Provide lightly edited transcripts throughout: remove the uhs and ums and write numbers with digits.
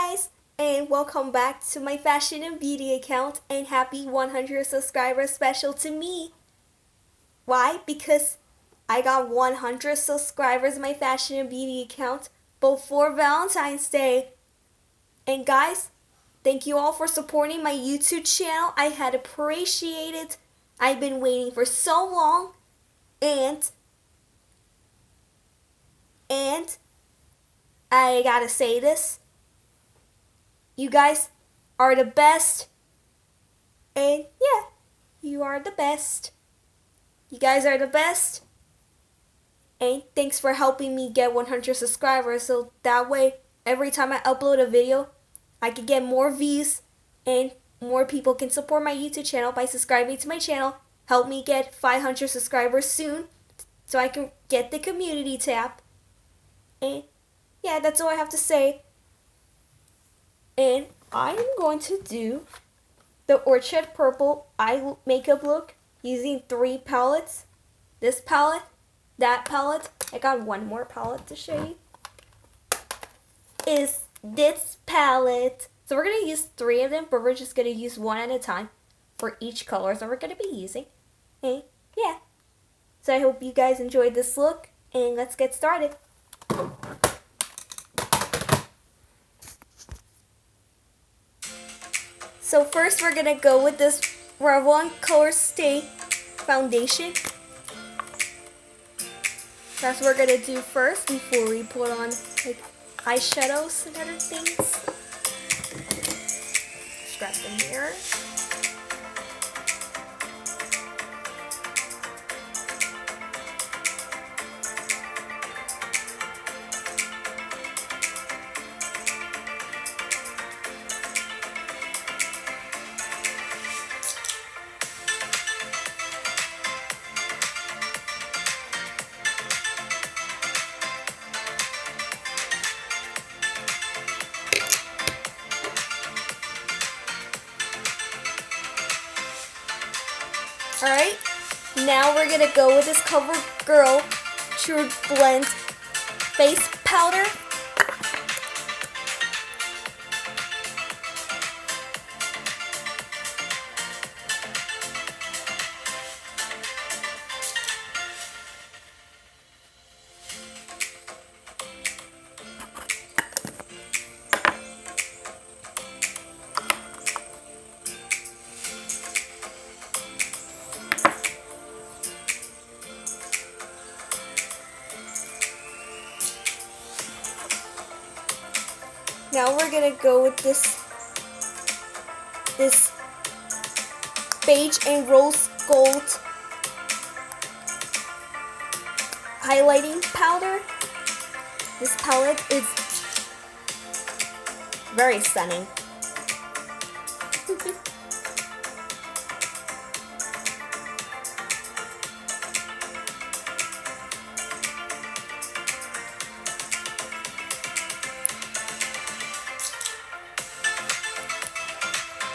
guys, and welcome back to my fashion and beauty account, and happy 100 subscribers special to me. Why? Because I got 100 subscribers in my fashion and beauty account before Valentine's Day. And guys, thank you all for supporting my YouTube channel. I had appreciated. I've been waiting for so long, and I gotta say this. You guys are the best. And yeah, you are the best. You guys are the best. And thanks for helping me get 100 subscribers. So that way, every time I upload a video, I can get more views and more people can support my YouTube channel by subscribing to my channel. Help me get 500 subscribers soon so I can get the community tab. And yeah, that's all I have to say. And I'm going to do the Orchid purple eye makeup look using 3 palettes. This palette, that palette, I got one more palette to show you, is this palette. So we're going to use 3 of them, but we're just going to use one at a time for each color that we're going to be using. And yeah, so I hope you guys enjoyed this look, and let's get started. So first we're gonna go with this Revlon Color Stay foundation. That's what we're gonna do first before we put on like eyeshadows and other things. Grab the mirror. Alright, now we're going to go with this CoverGirl True Blend Face Powder. Now we're gonna go with this beige and rose gold highlighting powder. This palette is very stunning.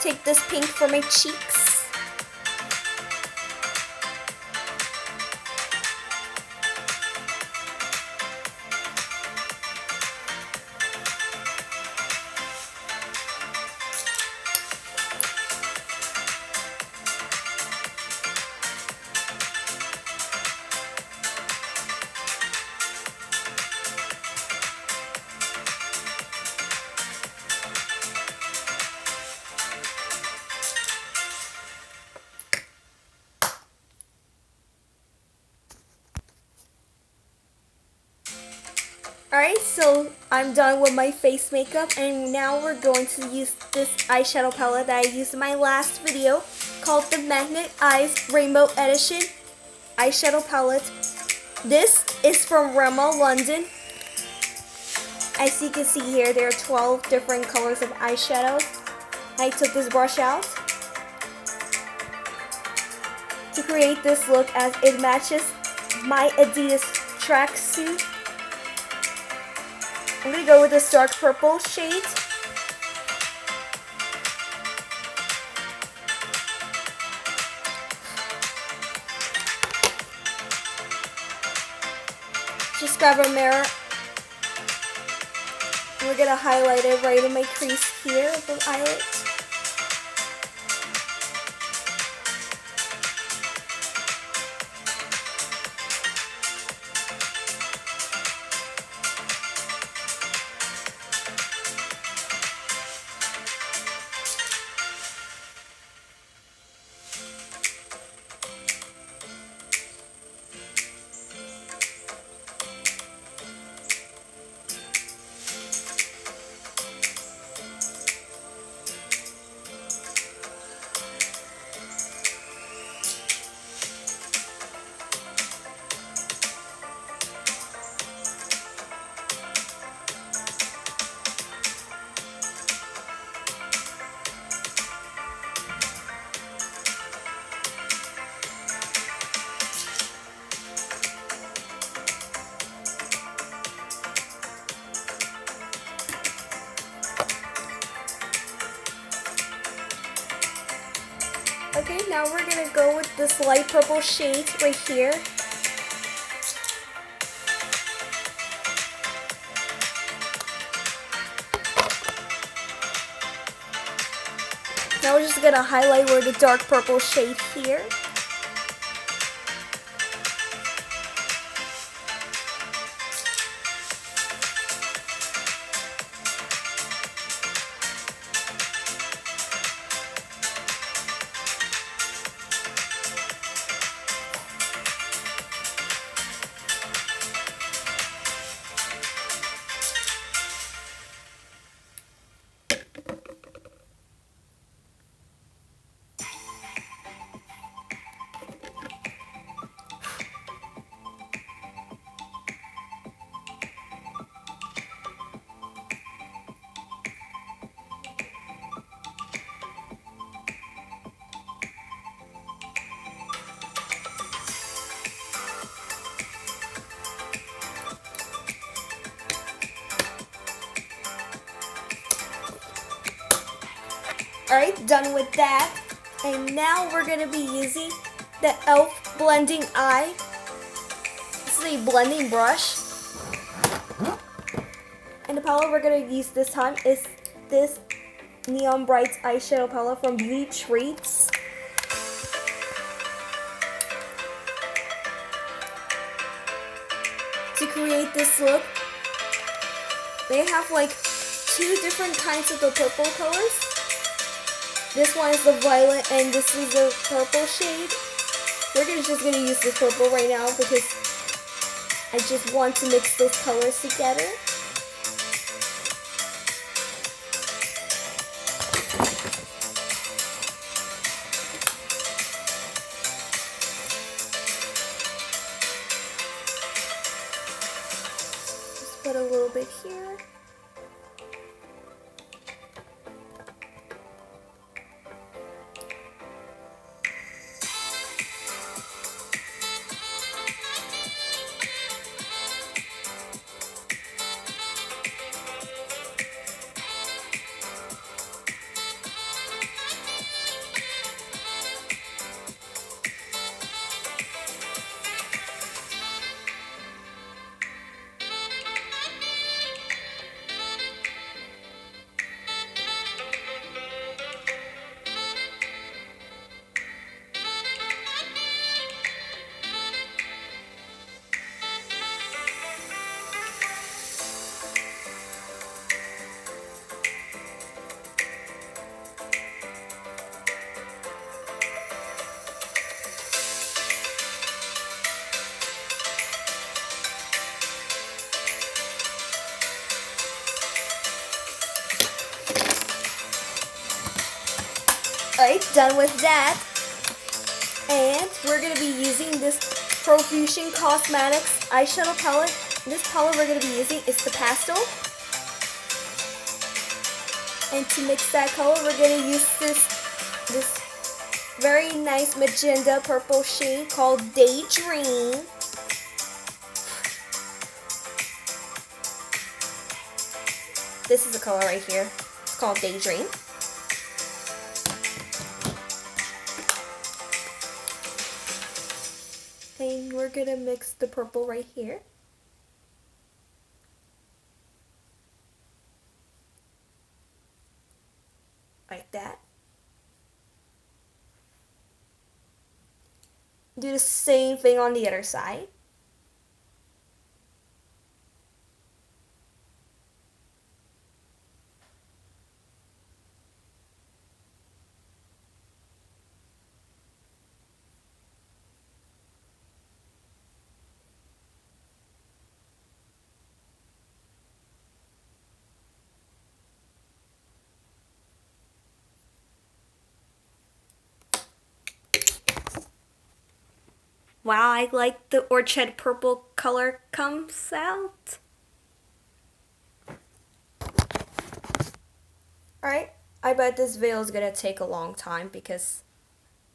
Take this pink for my cheeks. Alright, so I'm done with my face makeup, and now we're going to use this eyeshadow palette that I used in my last video called the Magnet Eyes Rainbow Edition eyeshadow palette. This is from Rimmel London. As you can see here, there are 12 different colors of eyeshadows. I took this brush out to create this look as it matches my Adidas tracksuit. I'm going to go with this dark purple shade. Just grab a mirror We're gonna highlight it right in my crease here of the eyelid. Okay, now we're gonna go with this light purple shade right here. Now we're just gonna highlight where the dark purple shade here. Alright, done with that. And now we're going to be using the e.l.f. blending eye. This is a blending brush. And the palette we're going to use this time is this Neon Brights eyeshadow palette from Beauty Treats. To create this look, they have like two different kinds of the purple colors. This one is the violet and this is the purple shade. We're just gonna use this purple right now because I just want to mix those colors together. Just put a little bit here. Alright, done with that. And we're going to be using this Profusion Cosmetics eyeshadow palette. This palette we're going to be using is the pastel. And to mix that color, we're going to use this very nice magenta purple shade called Daydream. This is the color right here. It's called Daydream. And we're gonna mix the purple right here. like that. Do the same thing on the other side. Wow, I like the Orchid purple color comes out. Alright, I bet this video is gonna take a long time because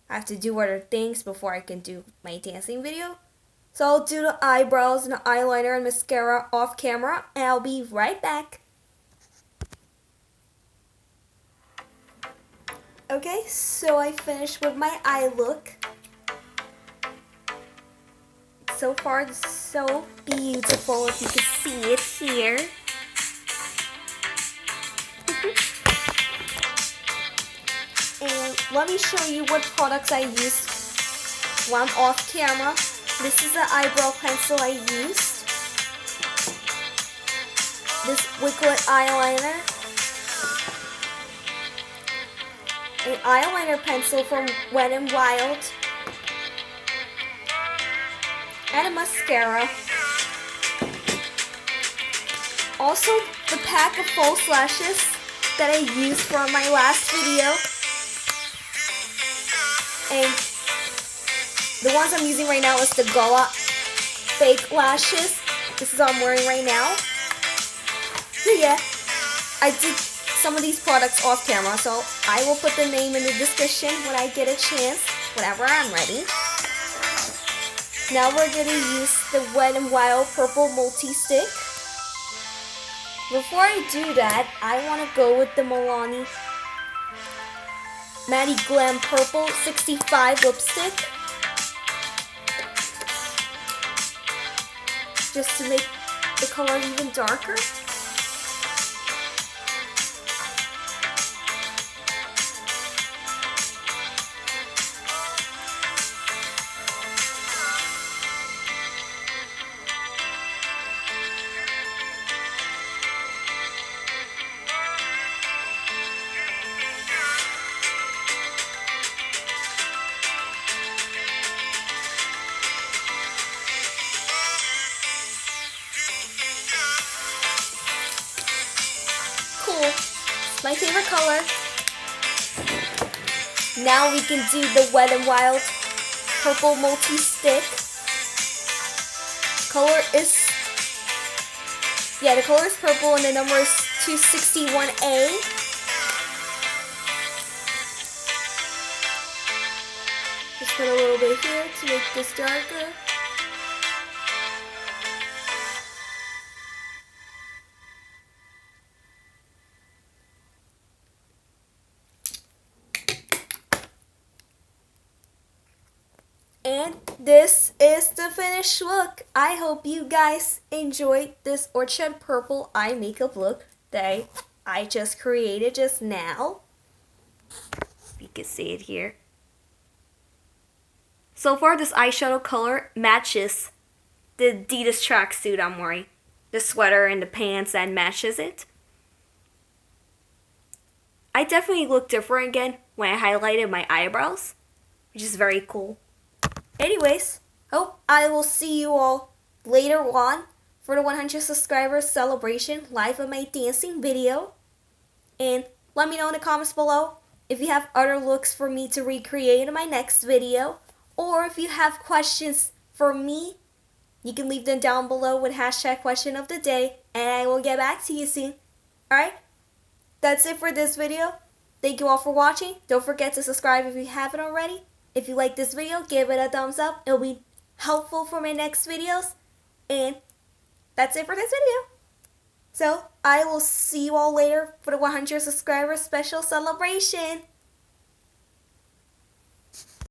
I have to do other things before I can do my dancing video. So I'll do the eyebrows and the eyeliner and mascara off camera, and I'll be right back. Okay, so I finished with my eye look. So far, it's so beautiful, if you can see it here. And let me show you what products I used while I'm off camera. This is the eyebrow pencil I used. This Wickless eyeliner. An eyeliner pencil from Wet n Wild. And a mascara. Also, the pack of false lashes that I used for my last video. And the ones I'm using right now is the Gala fake lashes. This is what I'm wearing right now. So yeah, I did some of these products off camera, so I will put the name in the description when I get a chance, whenever I'm ready. Now we're going to use the Wet n Wild Purple Multi-Stick. Before I do that, I want to go with the Milani Matte Glam Purple 65 lipstick. Just to make the color even darker. My favorite color. Now we can do the Wet n Wild Purple Multi-Stick. The color is purple and the number is 261A. Just put a little bit here to make this darker. And this is the finished look. I hope you guys enjoyed this Orchid purple eye makeup look that I just created just now. You can see it here. So far, this eyeshadow color matches the Adidas tracksuit I'm wearing. The sweater and the pants that matches it. I definitely look different again when I highlighted my eyebrows, which is very cool. Anyways, hope I will see you all later on for the 100 subscribers celebration live of my dancing video. And let me know in the comments below if you have other looks for me to recreate in my next video. Or if you have questions for me, you can leave them down below with hashtag question of the day and I will get back to you soon. Alright, that's it for this video. Thank you all for watching. Don't forget to subscribe if you haven't already. If you like this video, give it a thumbs up. It'll be helpful for my next videos. And that's it for this video. So I will see you all later for the 100 subscribers special celebration.